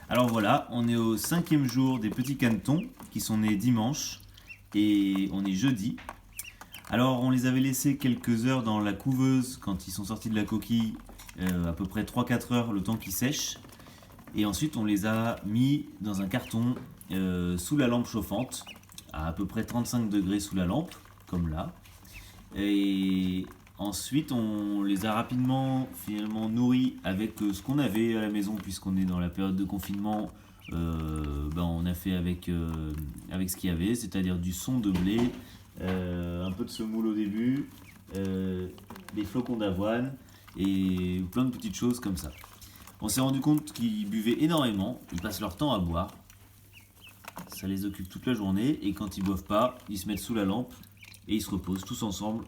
Alors voilà, on est au 5e jour des petits canetons qui sont nés dimanche et on est jeudi. Alors on les avait laissés quelques heures dans la couveuse quand ils sont sortis de la coquille, à peu près 3-4 heures le temps qu'ils sèchent. Et ensuite on les a mis dans un carton sous la lampe chauffante, à peu près 35 degrés sous la lampe, comme là. Et ensuite on les a rapidement finalement nourris avec ce qu'on avait à la maison, puisqu'on est dans la période de confinement. On a fait avec ce qu'il y avait, c'est-à-dire du son de blé, un peu de semoule au début, des flocons d'avoine et plein de petites choses comme ça. On s'est rendu compte qu'ils buvaient énormément, ils passent leur temps à boire, ça les occupe toute la journée, et quand ils boivent pas, ils se mettent sous la lampe et ils se reposent tous ensemble.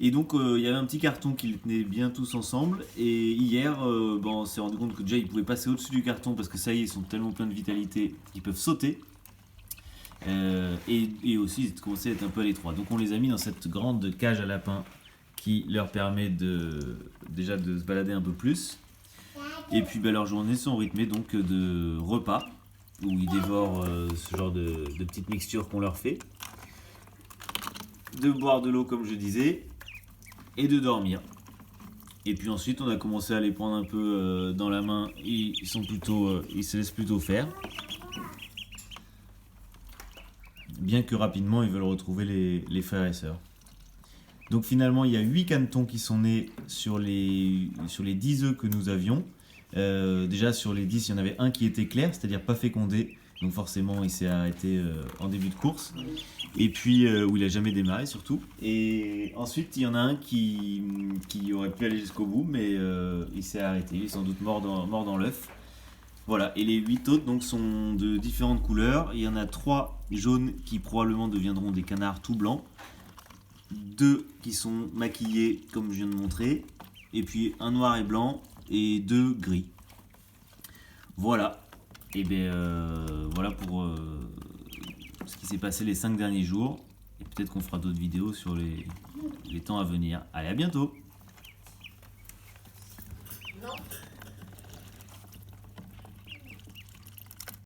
Et donc il y avait un petit carton qui les tenait bien tous ensemble, et hier on s'est rendu compte que déjà ils pouvaient passer au-dessus du carton parce que ça y est, ils sont tellement pleins de vitalité qu'ils peuvent sauter. Et aussi ils commençaient à être un peu à l'étroit. Donc on les a mis dans cette grande cage à lapins qui leur permet déjà de se balader un peu plus. Et puis leurs journées sont rythmées donc de repas où ils dévorent ce genre de petites mixtures qu'on leur fait, de boire de l'eau comme je disais, et de dormir. Et puis ensuite on a commencé à les prendre un peu dans la main, ils se laissent plutôt faire. Bien que rapidement ils veulent retrouver les frères et sœurs. Donc finalement il y a 8 canetons qui sont nés sur les 10 œufs que nous avions. Déjà sur les 10 il y en avait un qui était clair, c'est-à-dire pas fécondé. Donc forcément il s'est arrêté en début de course. Et puis où il a jamais démarré surtout. Et ensuite il y en a un qui aurait pu aller jusqu'au bout, mais il s'est arrêté, il est sans doute mort dans l'œuf. Voilà, et les 8 autres donc sont de différentes couleurs. Il y en a 3 jaunes qui probablement deviendront des canards tout blancs, 2 qui sont maquillés comme je viens de montrer, et puis un noir et blanc et 2 gris. Voilà, et voilà pour ce qui s'est passé les 5 derniers jours, et peut-être qu'on fera d'autres vidéos sur les temps à venir. Allez, à bientôt. Non.